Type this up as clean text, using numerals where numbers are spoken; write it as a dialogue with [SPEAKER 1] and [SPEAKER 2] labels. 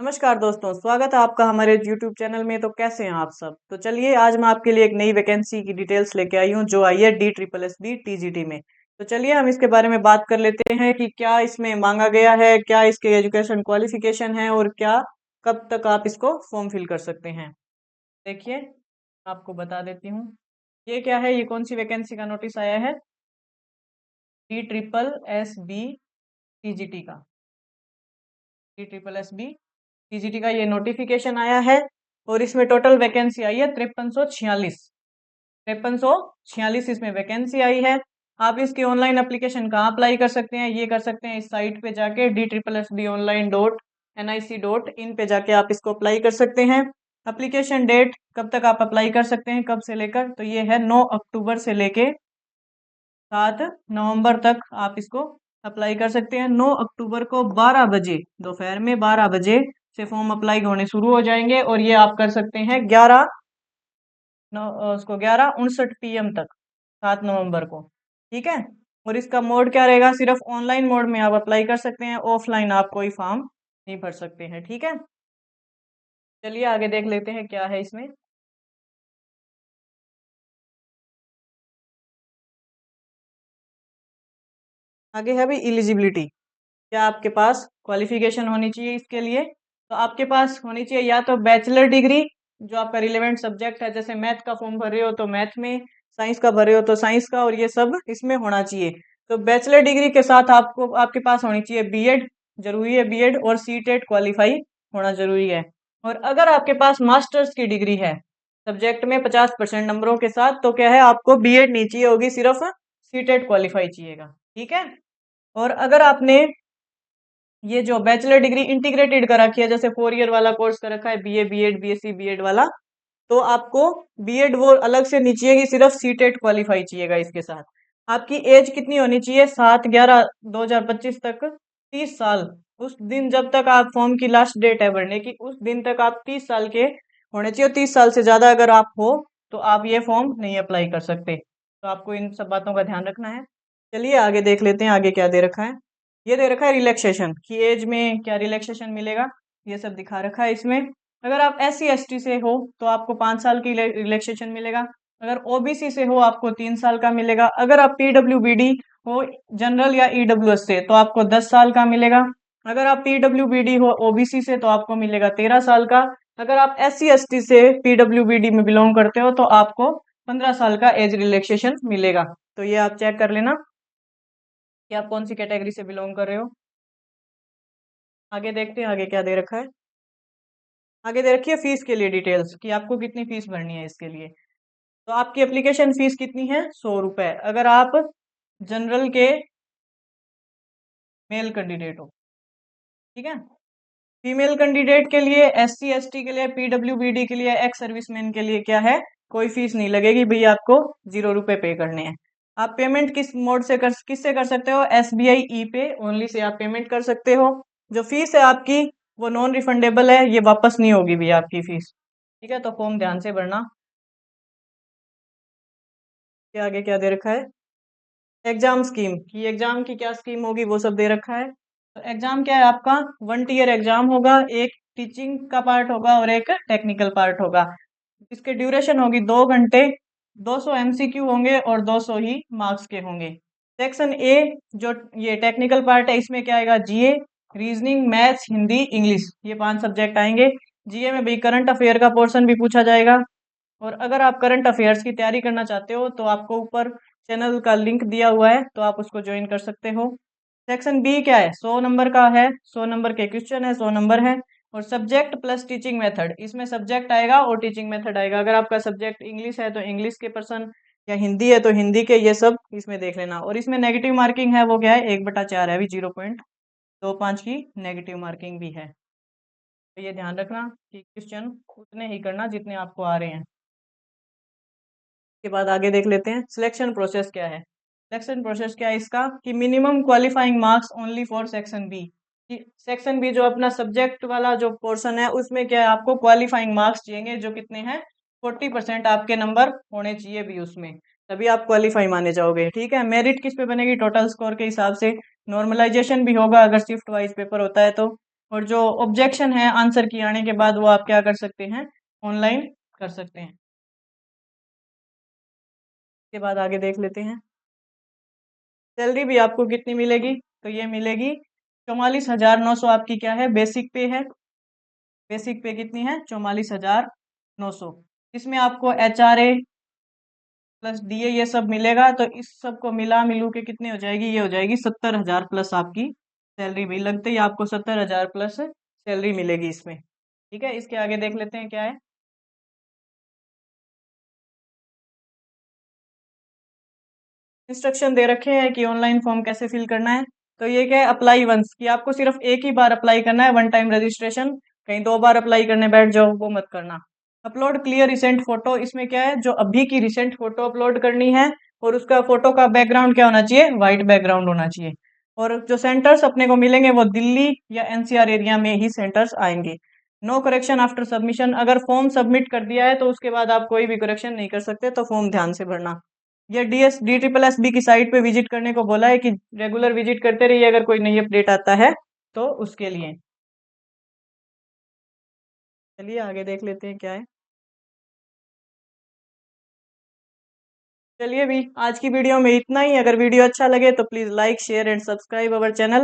[SPEAKER 1] नमस्कार दोस्तों, स्वागत है आपका हमारे YouTube चैनल में। तो कैसे हैं आप सब? तो चलिए आज मैं आपके लिए एक नई वैकेंसी की डिटेल्स लेके आई हूँ जो आई है DSSB TGT में। तो चलिए हम इसके बारे में बात कर लेते हैं कि क्या इसमें मांगा गया है, क्या इसके एजुकेशन क्वालिफिकेशन है और क्या कब तक आप इसको फॉर्म फिल कर सकते हैं। देखिए आपको बता देती हूँ ये क्या है, ये कौन सी वैकेंसी का नोटिस आया है। DSSB TGT का DSSB TGT का ये नोटिफिकेशन आया है और इसमें टोटल वैकेंसी आई है 5346 इसमें वैकेंसी आई है। आप इसकी ऑनलाइन एप्लीकेशन कहाँ अप्लाई कर सकते हैं, ये कर सकते हैं इस साइट पे जाके DSSBonline.nic.in पे जाके आप इसको अप्लाई कर सकते हैं। एप्लीकेशन डेट कब तक आप अप्लाई कर सकते हैं, कब से लेकर, तो ये है 9 अक्टूबर से लेके 7 नवंबर तक आप इसको अप्लाई कर सकते हैं। 9 अक्टूबर को 12 बजे, दोपहर में 12 बजे से फॉर्म अप्लाई होने शुरू हो जाएंगे और ये आप कर सकते हैं 11:59 PM तक, 7 नवंबर को। ठीक है, और इसका मोड क्या रहेगा, सिर्फ ऑनलाइन मोड में आप अप्लाई कर सकते हैं, ऑफलाइन आप कोई फॉर्म नहीं भर सकते हैं। ठीक है, चलिए आगे देख लेते हैं क्या है इसमें। आगे है भी एलिजिबिलिटी, क्या आपके पास क्वालिफिकेशन होनी चाहिए इसके लिए। तो आपके पास होनी चाहिए या तो बैचलर डिग्री जो आपका रिलेवेंट सब्जेक्ट है, जैसे मैथ का फॉर्म भर रहे हो तो मैथ में, साइंस का भर रहे हो तो साइंस का, और ये सब इसमें होना चाहिए। तो बैचलर डिग्री के साथ आपको आपके पास होनी चाहिए बीएड, जरूरी है बीएड, और सीटेट क्वालिफाई होना जरूरी है। और अगर आपके पास मास्टर्स की डिग्री है सब्जेक्ट में 50% नंबरों के साथ, तो क्या है, आपको बीएड नहीं चाहिए होगी, सिर्फ सीटेट क्वालिफाई चाहिएगा। ठीक है, और अगर आपने ये जो बैचलर डिग्री इंटीग्रेटेड कर रखी है, जैसे 4 ईयर वाला कोर्स कर रखा है, बीए बीएड बीएससी बीएड वाला, तो आपको बीएड वो अलग से नहीं चाहिए, सिर्फ सीटेट क्वालिफाई चाहिएगा इसके साथ। आपकी एज कितनी होनी चाहिए, 7/11/2025 तक 30 साल, उस दिन जब तक आप फॉर्म की लास्ट डेट है भरने की, उस दिन तक आप 30 साल के होने चाहिए। 30 साल से ज्यादा अगर आप हो तो आप ये फॉर्म नहीं अप्लाई कर सकते। तो आपको इन सब बातों का ध्यान रखना है। चलिए आगे देख लेते हैं आगे क्या दे रखा है। ये दे रखा है रिलैक्सेशन की एज में क्या रिलैक्सेशन मिलेगा, ये सब दिखा रखा है इसमें। अगर आप SC ST से हो तो आपको 5 साल की रिलैक्सेशन मिलेगा। अगर OBC से हो आपको 3 साल का मिलेगा। अगर आप PWBD हो, जनरल या EWS से, तो आपको 10 साल का मिलेगा। अगर आप PWBD हो OBC से तो आपको मिलेगा 13 साल का। अगर आप SC ST से PWBD में बिलोंग करते हो तो आपको 15 साल का एज रिलैक्सेशन मिलेगा। तो ये आप चेक कर लेना कि आप कौन सी कैटेगरी से बिलोंग कर रहे हो। आगे देखते हैं आगे क्या दे रखा है। आगे दे रखी है फीस के लिए डिटेल्स कि आपको कितनी फीस भरनी है इसके लिए। तो आपकी एप्लीकेशन फीस कितनी है, 100 रुपए, अगर आप जनरल के मेल कैंडिडेट हो। ठीक है, फीमेल कैंडिडेट के लिए, SC ST के लिए, PWBD के लिए, एक्स सर्विसमैन के लिए क्या है, कोई फीस नहीं लगेगी भैया, आपको 0 रुपए पे करने हैं। आप पेमेंट किस मोड से किससे कर सकते हो, SBI ई पे ओनली से आप पेमेंट कर सकते हो। जो फीस है आपकी वो नॉन रिफंडेबल है, ये वापस नहीं होगी भैया आपकी फीस। ठीक है, तो फॉर्म ध्यान से भरना। के आगे क्या दे रखा है, एग्जाम स्कीम की, एग्जाम की क्या स्कीम होगी वो सब दे रखा है। तो एग्जाम क्या है आपका, 1 ईयर एग्जाम होगा, एक टीचिंग का पार्ट होगा और एक टेक्निकल पार्ट होगा। इसके ड्यूरेशन होगी 2 घंटे, 200 MCQ होंगे और 200 ही मार्क्स के होंगे। सेक्शन ए जो ये टेक्निकल पार्ट है, इसमें क्या आएगा, जीए, रीजनिंग, मैथ्स, हिंदी, इंग्लिश, ये 5 सब्जेक्ट आएंगे। जीए में भी करंट अफेयर का पोर्शन भी पूछा जाएगा। और अगर आप करंट अफेयर्स की तैयारी करना चाहते हो तो आपको ऊपर चैनल का लिंक दिया हुआ है, तो आप उसको ज्वाइन कर सकते हो। सेक्शन बी क्या है, 100 नंबर का है, 100 नंबर के क्वेश्चन है, 100 नंबर है। और सब्जेक्ट प्लस टीचिंग मेथड, इसमें सब्जेक्ट आएगा और टीचिंग मेथड आएगा। अगर आपका सब्जेक्ट इंग्लिश है तो इंग्लिश के पर्सन, या हिंदी है तो हिंदी के, ये सब इसमें देख लेना। और इसमें नेगेटिव मार्किंग है वो क्या है, 1/4 है, अभी 0.25 की नेगेटिव मार्किंग भी है। तो ये ध्यान रखना कि क्वेश्चन उतने ही करना जितने आपको आ रहे हैं। के बाद आगे देख लेते हैं सिलेक्शन प्रोसेस क्या है। सिलेक्शन प्रोसेस क्या है इसका, कि minimum qualifying marks only for section B. Section B जो अपना सब्जेक्ट वाला जो पोर्शन है, उसमें क्या है, आपको क्वालिफाइंग मार्क्स चाहिए जो कितने हैं, 40% आपके नंबर होने चाहिए भी उसमें, तभी आप क्वालिफाई माने जाओगे। ठीक है, मेरिट किस पे बनेगी, टोटल स्कोर के हिसाब से। नॉर्मलाइजेशन भी होगा अगर शिफ्ट वाइज पेपर होता है तो। और जो ऑब्जेक्शन है आंसर की आने के बाद वो आप क्या कर सकते हैं, ऑनलाइन कर सकते हैं। इसके बाद आगे देख लेते हैं सैलरी भी आपको कितनी मिलेगी। तो ये मिलेगी 44,900 आपकी क्या है, बेसिक पे है। बेसिक पे कितनी है, 44,900। इसमें आपको HRA प्लस DA ये सब मिलेगा, तो इस सब को मिला मिलू के कितनी हो जाएगी, ये हो जाएगी 70,000 प्लस आपकी सैलरी भी लगते ही आपको 70,000 प्लस सैलरी मिलेगी इसमें। ठीक है, इसके आगे देख लेते हैं क्या है। इंस्ट्रक्शन दे रखे हैं कि ऑनलाइन फॉर्म कैसे फिल करना है। तो ये क्या है, अप्लाई वंस, कि आपको सिर्फ एक ही बार अप्लाई करना है, वन टाइम रजिस्ट्रेशन। कहीं 2 बार अप्लाई करने बैठ जाओ वो मत करना। अपलोड क्लियर रिसेंट फोटो, इसमें क्या है, जो अभी की रिसेंट फोटो अपलोड करनी है, और उसका फोटो का बैकग्राउंड क्या होना चाहिए, वाइट बैकग्राउंड होना चाहिए। और जो सेंटर्स अपने को मिलेंगे वो दिल्ली या NCR एरिया में ही सेंटर्स आएंगे। नो करेक्शन आफ्टर सबमिशन, अगर फॉर्म सबमिट कर दिया है तो उसके बाद आप कोई भी करेक्शन नहीं कर सकते, तो फॉर्म ध्यान से भरना। ये DSSB की साइट पे विजिट करने को बोला है कि रेगुलर विजिट करते रहिए अगर कोई नई अपडेट आता है तो उसके लिए। चलिए आगे देख लेते हैं क्या है। चलिए भी आज की वीडियो में इतना ही। अगर वीडियो अच्छा लगे तो please like share and subscribe our channel.